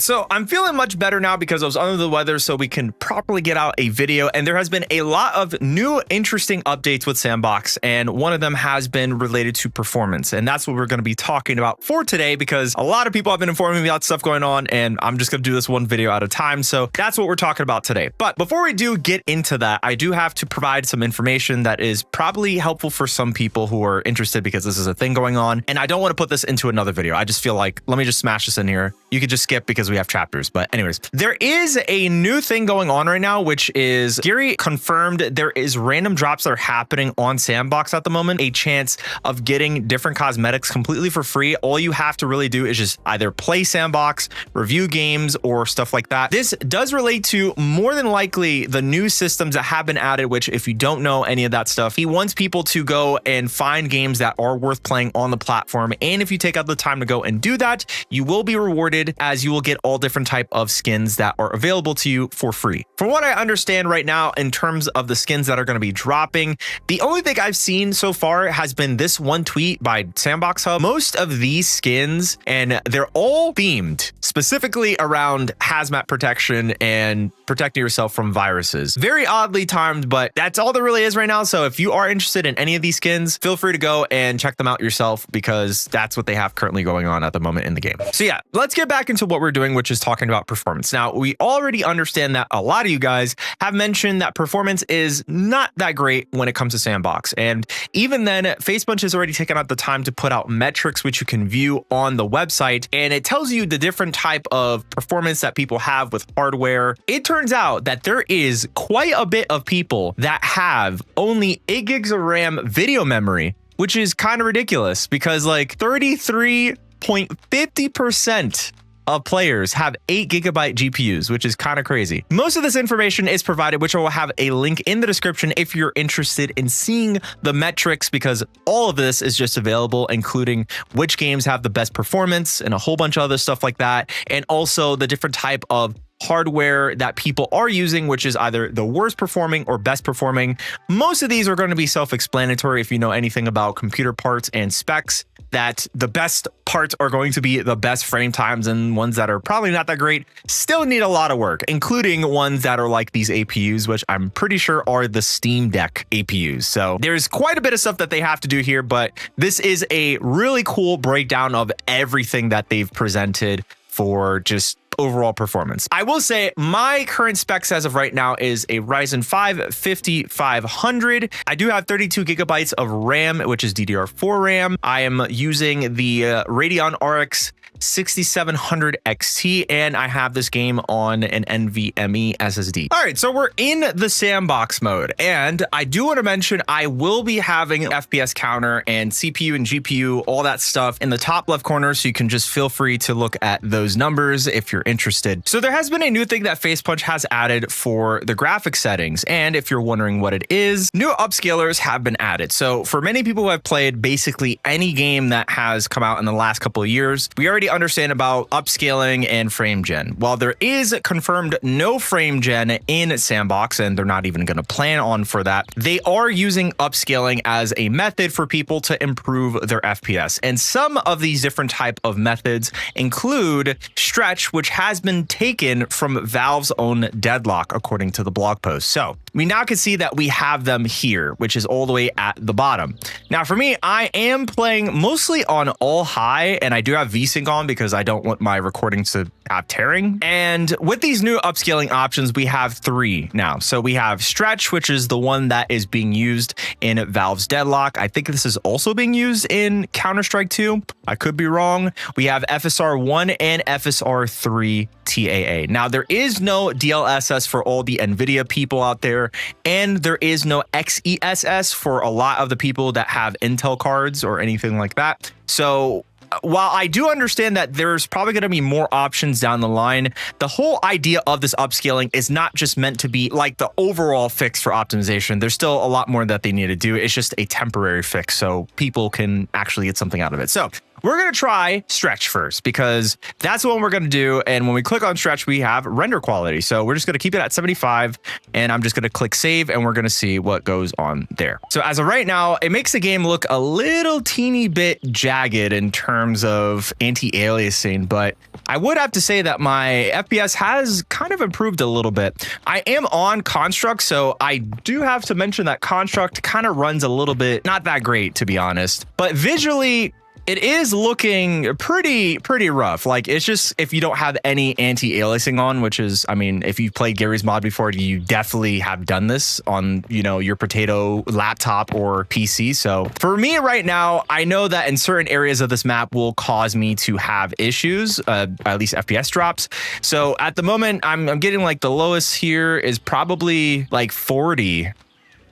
So I'm feeling much better now because I was under the weather, so we can properly get out a video. And there has been a lot of new interesting updates with Sandbox, and one of them has been related to performance. And that's what we're going to be talking about for today, because a lot of people have been informing me about stuff going on, and I'm just going to do this one video at a time. So that's what we're talking about today. But before we do get into that, I do have to provide some information that is probably helpful for some people who are interested, because this is a thing going on. And I don't want to put this into another video. I just feel like, let me just smash this in here. You could just skip because we have chapters. But anyways, there is a new thing going on right now, which is Gary confirmed there is random drops that are happening on Sandbox at the moment, a chance of getting different cosmetics completely for free. All you have to really do is just either play Sandbox, review games, or stuff like that. This does relate to more than likely the new systems that have been added, which if you don't know any of that stuff, he wants people to go and find games that are worth playing on the platform. And if you take out the time to go and do that, you will be rewarded, as you will get all different type of skins that are available to you for free. From what I understand right now, in terms of the skins that are going to be dropping, the only thing I've seen so far has been this one tweet by Sandbox Hub. Most of these skins, and they're all themed specifically around hazmat protection and protecting yourself from viruses. Very oddly timed, but that's all there really is right now. So if you are interested in any of these skins, feel free to go and check them out yourself, because that's what they have currently going on at the moment in the game. So yeah, let's get back into what we're doing, which is talking about performance. Now, we already understand that a lot of you guys have mentioned that performance is not that great when it comes to Sandbox. And even then, Facebook has already taken out the time to put out metrics, which you can view on the website. And it tells you the different type of performance that people have with hardware. It turns out that there is quite a bit of people that have only 8 gigs of RAM video memory, which is kind of ridiculous, because like 33.50% of players have 8 gigabyte GPUs, which is kind of crazy. Most of this information is provided, which I will have a link in the description if you're interested in seeing the metrics, because all of this is just available, including which games have the best performance and a whole bunch of other stuff like that. And also the different type of hardware that people are using, which is either the worst performing or best performing. Most of these are going to be self-explanatory if you know anything about computer parts and specs, that the best parts are going to be the best frame times, and ones that are probably not that great still need a lot of work, including ones that are like these APUs, which I'm pretty sure are the Steam Deck APUs. So there's quite a bit of stuff that they have to do here, but this is a really cool breakdown of everything that they've presented for just overall performance. I will say my current specs as of right now is a Ryzen 5 5500. I do have 32 gigabytes of RAM, which is DDR4 RAM. I am using the Radeon RX 6700 XT, and I have this game on an NVMe SSD. All right, so we're in the Sandbox mode, and I do want to mention I will be having an FPS counter and CPU and GPU, all that stuff in the top left corner, so you can just feel free to look at those numbers if you're interested. So there has been a new thing that FacePunch has added for the graphics settings, and if you're wondering what it is, new upscalers have been added. So for many people who have played basically any game that has come out in the last couple of years, we already understand about upscaling and frame gen. While there is confirmed no frame gen in Sandbox, and they're not even going to plan on for that, they are using upscaling as a method for people to improve their FPS. And some of these different type of methods include stretch, which has been taken from Valve's own Deadlock, according to the blog post. So we now can see that we have them here, which is all the way at the bottom. Now for me, I am playing mostly on all high, and I do have VSync on because I don't want my recordings to have tearing. And with these new upscaling options, we have 3 now. So we have stretch, which is the one that is being used in Valve's Deadlock. I think this is also being used in Counter-Strike 2. I could be wrong. We have FSR 1 and FSR 3 TAA. Now there is no DLSS for all the NVIDIA people out there, and there is no XESS for a lot of the people that have Intel cards or anything like that. So while I do understand that there's probably going to be more options down the line, the whole idea of this upscaling is not just meant to be like the overall fix for optimization. There's still a lot more that they need to do. It's just a temporary fix so people can actually get something out of it. So we're going to try stretch first because that's the one we're going to do. And when we click on stretch, we have render quality. So we're just going to keep it at 75 and I'm just going to click save and we're going to see what goes on there. So as of right now, it makes the game look a little teeny bit jagged in terms of anti-aliasing, but I would have to say that my FPS has kind of improved a little bit. I am on Construct, so I do have to mention that Construct kind of runs a little bit, not that great to be honest, but visually it is looking pretty rough. Like it's just, if you don't have any anti-aliasing on, which is, I mean, if you've played Gary's mod before, you definitely have done this on, you know, your potato laptop or PC. So for me right now, I know that in certain areas of this map will cause me to have issues, at least FPS drops. So at the moment, I'm getting like the lowest here is probably like 40.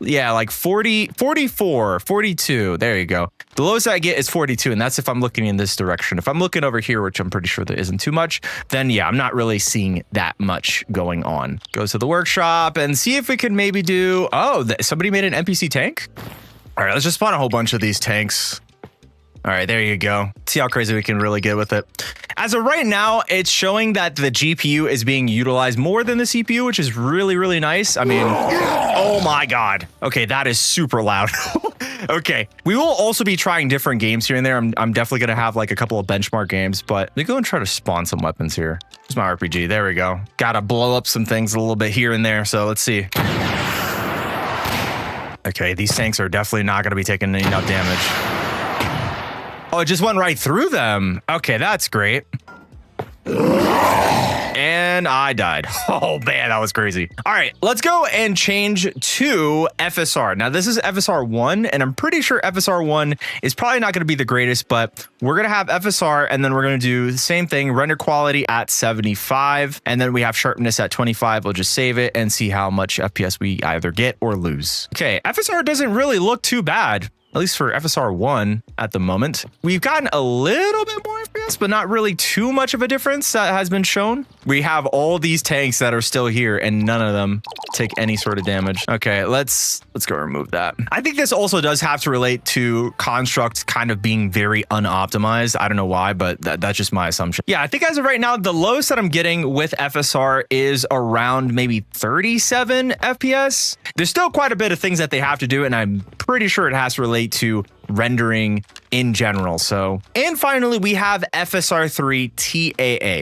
Yeah, like 40, 44, 42. There you go. The lowest I get is 42, and that's if I'm looking in this direction. If I'm looking over here, which I'm pretty sure there isn't too much, then yeah, I'm not really seeing that much going on. Go to the workshop and see if we can maybe do... Oh, somebody made an NPC tank? All right, let's just spawn a whole bunch of these tanks. All right, there you go. See how crazy we can really get with it. As of right now, it's showing that the GPU is being utilized more than the CPU, which is really nice. I mean, oh my God. Okay, that is super loud. Okay, we will also be trying different games here and there. I'm definitely going to have like a couple of benchmark games, but let me go and try to spawn some weapons here. Here's my RPG. There we go. Got to blow up some things a little bit here and there. So let's see. Okay, these tanks are definitely not going to be taking enough damage. Oh, it just went right through them. Okay, that's great. And I died. Oh man, that was crazy. All right, let's go and change to FSR. Now this is FSR 1, and I'm pretty sure FSR 1 is probably not gonna be the greatest, but we're gonna have FSR and then we're gonna do the same thing, render quality at 75, and then we have sharpness at 25. We'll just save it and see how much FPS we either get or lose. Okay, FSR doesn't really look too bad. At least for FSR 1 at the moment. We've gotten a little bit more FPS, but not really too much of a difference that has been shown. We have all these tanks that are still here and none of them take any sort of damage. Okay, let's go remove that. I think this also does have to relate to Construct kind of being very unoptimized. I don't know why, but that's just my assumption. Yeah, I think as of right now, the lowest that I'm getting with FSR is around maybe 37 FPS. There's still quite a bit of things that they have to do, and I'm pretty sure it has to relate to rendering in general. So, and finally, we have FSR3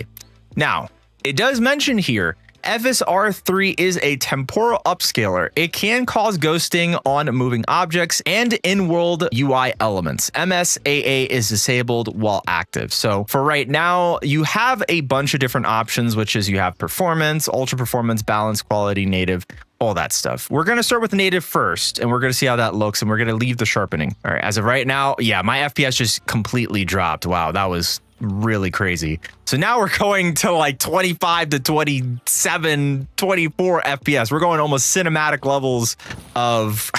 TAA. Now, it does mention here, FSR3 is a temporal upscaler. It can cause ghosting on moving objects and in-world UI elements. MSAA is disabled while active. So for right now, you have a bunch of different options, which is you have performance, ultra performance, balance, quality, native, all that stuff. We're going to start with native first, and we're going to see how that looks, and we're going to leave the sharpening. All right, as of right now, yeah, my FPS just completely dropped. Wow, that was really crazy. So now we're going to like 25 to 27, 24 FPS. We're going almost cinematic levels of...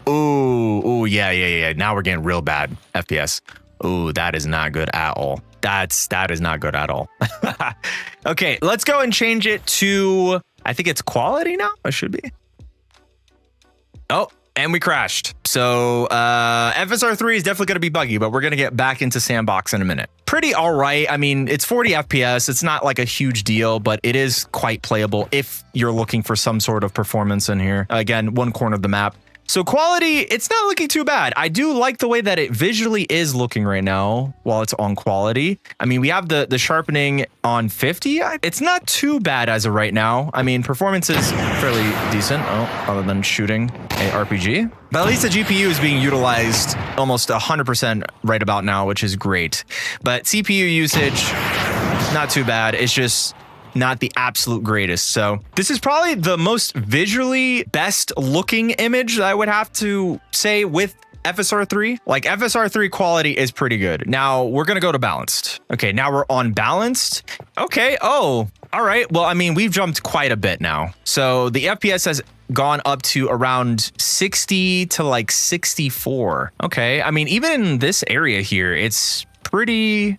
Ooh, yeah. Now we're getting real bad FPS. Ooh, that is not good at all. That is not good at all. Okay, let's go and change it to... I think it's quality now. It should be. Oh, and we crashed. So FSR3 is definitely going to be buggy, but we're going to get back into Sandbox in a minute. Pretty all right. I mean, it's 40 FPS. It's not like a huge deal, but it is quite playable if you're looking for some sort of performance in here. Again, one corner of the map. So quality, it's not looking too bad. I do like the way that it visually is looking right now while it's on quality. I mean, we have the sharpening on 50. It's not too bad as of right now. I mean, performance is fairly decent, other than shooting a RPG. But at least the GPU is being utilized almost 100% right about now, which is great. But CPU usage, not too bad. It's just not the absolute greatest. So this is probably the most visually best looking image that I would have to say with FSR3. Like FSR3 quality is pretty good. Now we're going to go to balanced. Okay, now we're on balanced. Okay. Oh, all right. Well, I mean, we've jumped quite a bit now. So the FPS has gone up to around 60 to like 64. Okay. I mean, even in this area here, it's pretty...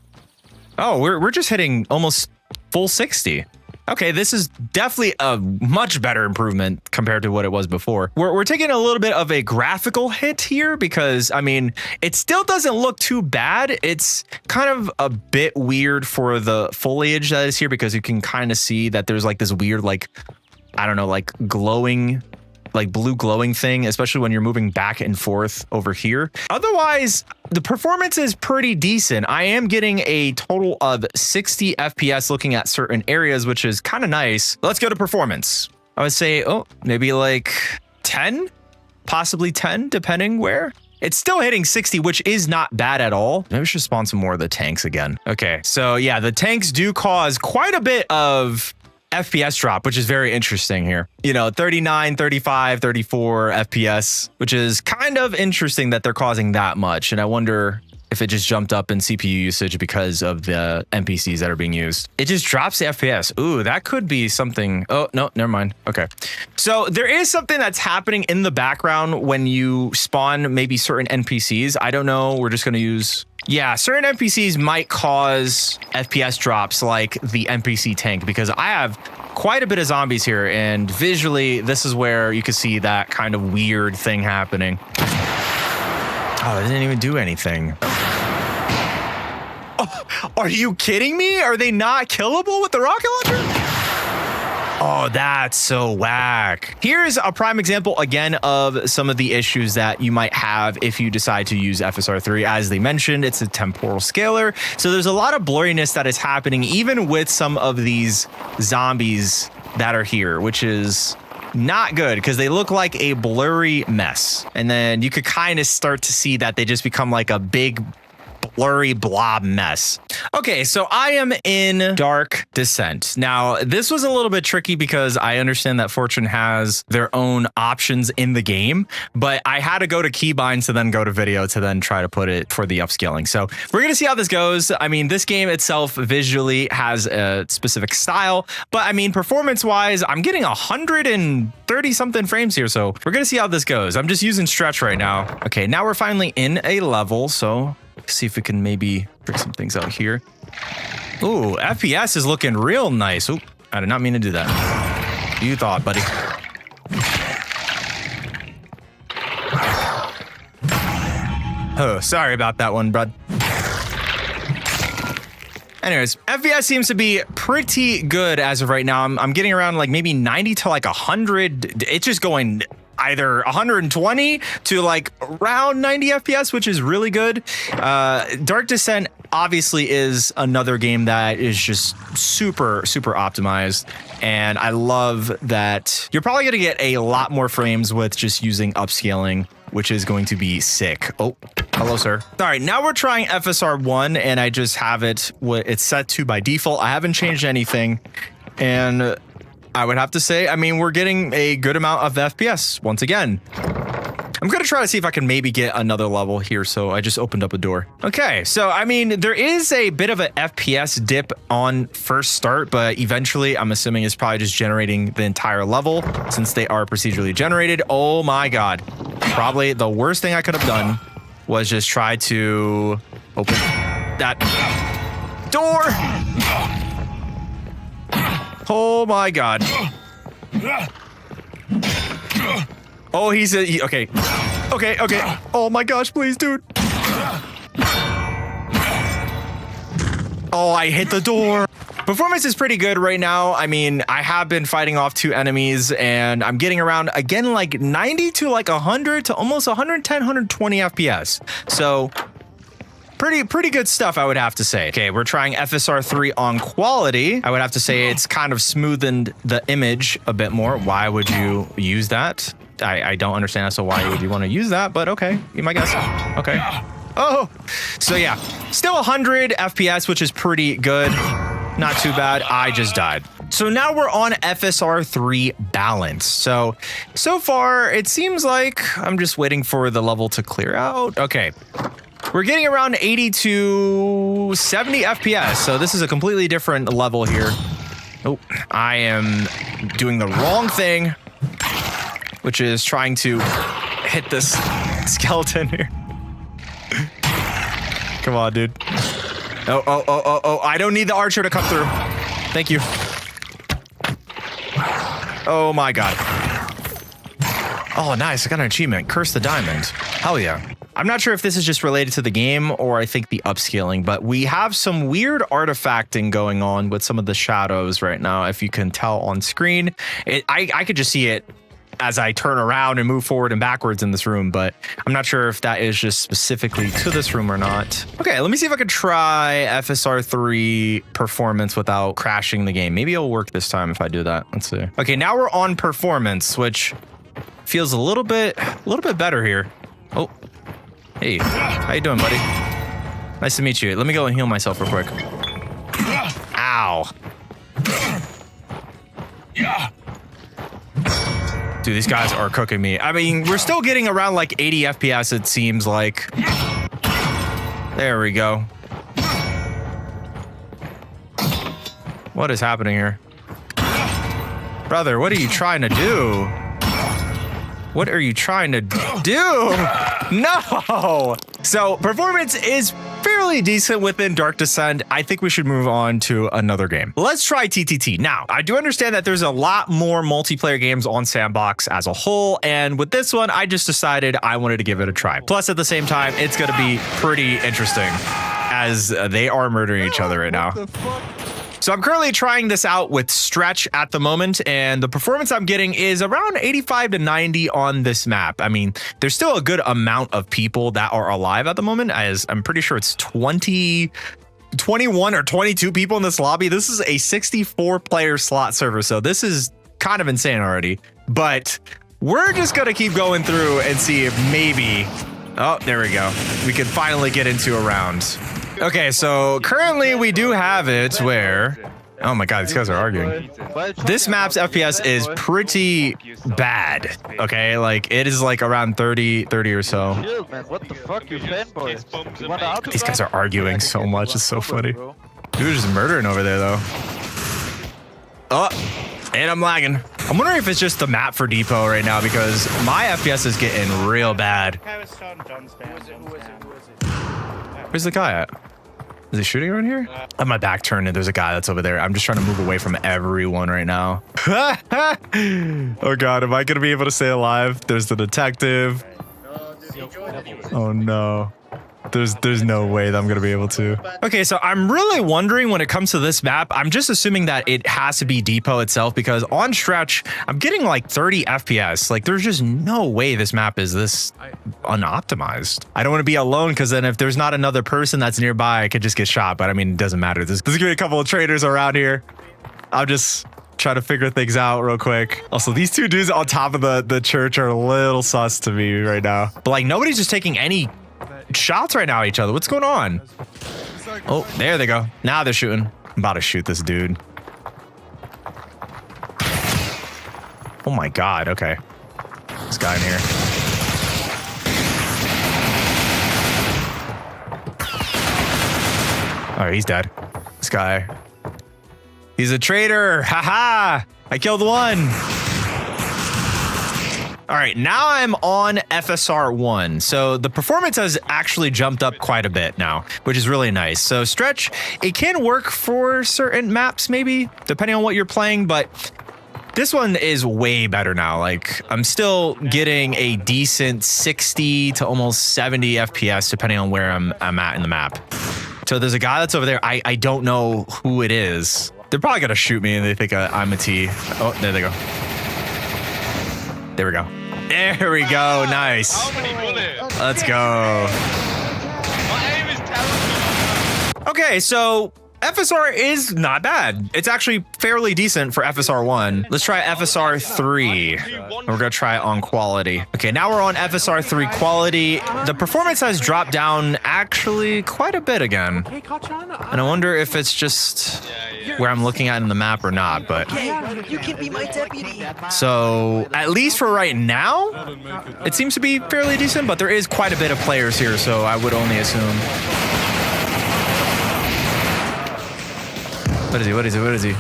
Oh, we're just hitting almost full 60. Okay, this is definitely a much better improvement compared to what it was before. We're taking a little bit of a graphical hit here because, I mean, it still doesn't look too bad. It's kind of a bit weird for the foliage that is here because you can kind of see that there's like this weird, like, I don't know, like glowing, like blue glowing thing, especially when you're moving back and forth over here. Otherwise, the performance is pretty decent. I am getting a total of 60 FPS looking at certain areas, which is kind of nice. Let's go to performance. I would say, oh, maybe like 10, possibly 10, depending where. It's still hitting 60, which is not bad at all. Maybe we should spawn some more of the tanks again. Okay, so yeah, the tanks do cause quite a bit of FPS drop, which is very interesting here. You know, 39, 35, 34 FPS, which is kind of interesting that they're causing that much. And I wonder if it just jumped up in CPU usage because of the NPCs that are being used. It just drops the FPS. Ooh, that could be something. Oh, no, never mind. Okay. So there is something that's happening in the background when you spawn maybe certain NPCs. I don't know. We're just going to use... Yeah, certain NPCs might cause FPS drops like the NPC tank because I have quite a bit of zombies here and visually this is where you can see that kind of weird thing happening. Oh, it didn't even do anything. Oh, are you kidding me? Are they not killable with the rocket launcher? Oh, that's so whack. Here's a prime example again of some of the issues that you might have if you decide to use FSR3. As they mentioned, it's a temporal scaler. So there's a lot of blurriness that is happening even with some of these zombies that are here, which is not good because they look like a blurry mess. And then you could kind of start to see that they just become like a big blurry blob mess. Okay, so I am in Dark Descent. Now, this was a little bit tricky because I understand that Fortune has their own options in the game, but I had to go to keybinds to then go to video to then try to put it for the upscaling. So we're going to see how this goes. I mean, this game itself visually has a specific style, but I mean, performance-wise, I'm getting 130 something frames here. So we're going to see how this goes. I'm just using stretch right now. Okay, now we're finally in a level. So see if we can maybe fix some things out here. Ooh, FPS is looking real nice. Ooh, I did not mean to do that. You thought, buddy. Oh, sorry about that one, bud. Anyways, FPS seems to be pretty good as of right now. I'm getting around like maybe 90 to like 100. It's just going either 120 to like around 90 FPS, which is really good. Dark Descent obviously is another game that is just super, super optimized. And I love that you're probably going to get a lot more frames with just using upscaling, which is going to be sick. Oh, hello, sir. All right, now we're trying FSR1 and I just have it what it's set to by default. I haven't changed anything. And I would have to say, I mean, we're getting a good amount of FPS once again. I'm going to try to see if I can maybe get another level here. So I just opened up a door. Okay, so I mean, there is a bit of an FPS dip on first start, but eventually I'm assuming it's probably just generating the entire level since they are procedurally generated. Oh my God. Probably the worst thing I could have done was just try to open that door. Oh my God. Oh, he's a, okay. Okay, okay. Oh my gosh, please, dude. Oh, I hit the door. Performance is pretty good right now. I mean, I have been fighting off 2 enemies and I'm getting around again, like 90 to like 100 to almost 110, 120 FPS. So pretty good stuff, I would have to say. Okay, we're trying FSR3 on quality. I would have to say it's kind of smoothened the image a bit more. Why would you use that? I don't understand. So why would you want to use that? But okay, be my guess. Okay. Oh, so yeah, still 100 FPS, which is pretty good. Not too bad. I just died. So now we're on FSR3 balance. So far it seems like I'm just waiting for the level to clear out. Okay. We're getting around 80 to 70 FPS. So this is a completely different level here. Oh, I am doing the wrong thing, which is trying to hit this skeleton here. Come on, dude. Oh, I don't need the archer to come through. Thank you. Oh my god. Oh, nice. I got an achievement. Curse the diamond. Hell yeah. I'm not sure if this is just related to the game or I think the upscaling, but we have some weird artifacting going on with some of the shadows right now. If you can tell on screen, I could just see it as I turn around and move forward and backwards in this room, but I'm not sure if that is just specifically to this room or not. Okay, let me see if I could try FSR 3 performance without crashing the game. Maybe it'll work this time if I do that. Let's see. Okay, now we're on performance, which feels a little bit better here. Oh. Hey, how you doing, buddy? Nice to meet you. Let me go and heal myself real quick. Ow. Dude, these guys are cooking me. I mean, we're still getting around like 80 FPS, it seems like. There we go. What is happening here? Brother, what are you trying to do? What are you trying to do? No! So performance is fairly decent within Dark Descent. I think we should move on to another game. Let's try TTT. Now, I do understand that there's a lot more multiplayer games on Sandbox as a whole, and with this one, I just decided I wanted to give it a try. Plus, at the same time, it's gonna be pretty interesting as they are murdering each other right now. So I'm currently trying this out with Stretch at the moment, and the performance I'm getting is around 85 to 90 on this map. I mean, there's still a good amount of people that are alive at the moment, as I'm pretty sure it's 21 or 22 people in this lobby. This is a 64 player slot server, so this is kind of insane already. But we're just gonna keep going through and see if maybe, oh, there we go. We can finally get into a round. Okay, so currently we do have it where, oh my god, these guys are arguing. This map's FPS is pretty bad, okay? Like, it is like around 30 or so. What the fuck, you fanboy? These guys are arguing so much, it's so funny. Dude is murdering over there, though. Oh, and I'm lagging. I'm wondering if it's just the map for Depot right now, because my FPS is getting real bad. Where's the guy at? Is he shooting around here? I have my back turned and there's a guy that's over there. I'm just trying to move away from everyone right now. Oh god, am I gonna be able to stay alive? There's the detective. Oh no. There's no way that I'm gonna be able to. Okay, so I'm really wondering when it comes to this map, I'm just assuming that it has to be Depot itself, because on Stretch, I'm getting like 30 FPS. Like, there's just no way this map is this unoptimized. I don't want to be alone, because then if there's not another person that's nearby, I could just get shot. But I mean, it doesn't matter. There's gonna be a couple of traders around here. I'll just try to figure things out real quick. Also, these two dudes on top of the church are a little sus to me right now. But like, nobody's just taking any shots right now at each other. What's going on? Oh, there they go. Now they're shooting. I'm about to shoot this dude. Oh my god. Okay. This guy in here. All right, he's dead. This guy. He's a traitor. Haha. I killed one. All right, now I'm on FSR 1. So the performance has actually jumped up quite a bit now, which is really nice. So Stretch, it can work for certain maps maybe, depending on what you're playing, but this one is way better now. Like, I'm still getting a decent 60 to almost 70 FPS, depending on where I'm at in the map. So there's a guy that's over there. I don't know who it is. They're probably gonna shoot me and they think I'm a T. Oh, there they go. There we go. There we go. Nice. Let's go. My aim is terrible. Okay, so FSR is not bad. It's actually fairly decent for FSR 1. Let's try FSR 3. And we're gonna try it on quality. Okay, now we're on FSR 3 quality. The performance has dropped down actually quite a bit again. And I wonder if it's just where I'm looking at in the map or not, but You can be my deputy. so at least for right now, it seems to be fairly decent, but there is quite a bit of players here, so I would only assume. What is he? What is he? What is he?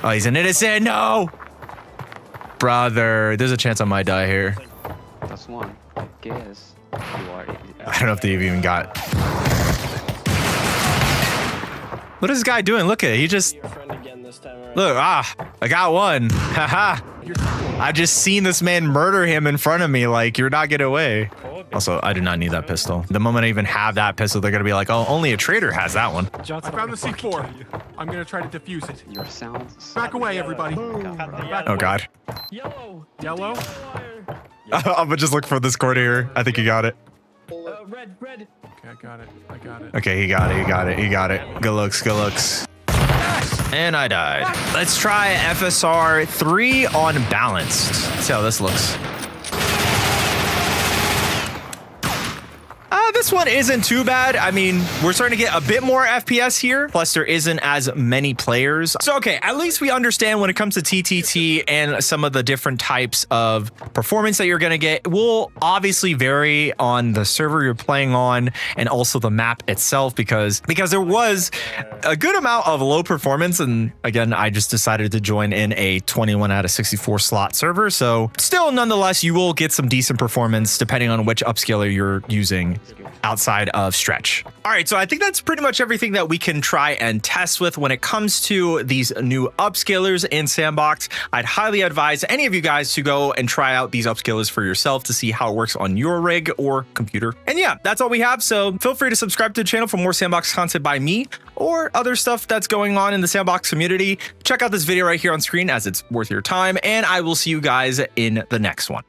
Oh, he's an innocent. No! Brother, there's a chance I might die here. That's one. I guess you are. I don't know if they've even got. What is this guy doing? Look at it. He just. this time around. Look, I got one. Haha. I just seen this man murder him in front of me. Like, you're not getting away. Also, I do not need that pistol. The moment I even have that pistol, they're gonna be like, oh, only a trader has that one. I found the C4. I'm gonna try to defuse it. Your sounds. Back away, everybody. Back Oh away. God. Yellow. Yellow? I'm gonna just look for this corner here. I think you got it. Red. Okay, I got it. I got it. Okay, he got it. He got it. He got it. Good looks. Good looks. And I died. Let's try FSR 3 on balanced. See how this looks. This one isn't too bad. I mean, we're starting to get a bit more FPS here. Plus, there isn't as many players. So, okay, at least we understand when it comes to TTT and some of the different types of performance that you're going to get will obviously vary on the server you're playing on and also the map itself because there was a good amount of low performance. And again, I just decided to join in a 21 out of 64 slot server. So still, nonetheless, you will get some decent performance depending on which upscaler you're using outside of stretch. All right, so I think that's pretty much everything that we can try and test with when it comes to these new upscalers in Sandbox. I'd highly advise any of you guys to go and try out these upscalers for yourself to see how it works on your rig or computer. And yeah, that's all we have. So feel free to subscribe to the channel for more Sandbox content by me or other stuff that's going on in the Sandbox community. Check out this video right here on screen as it's worth your time, and I will see you guys in the next one.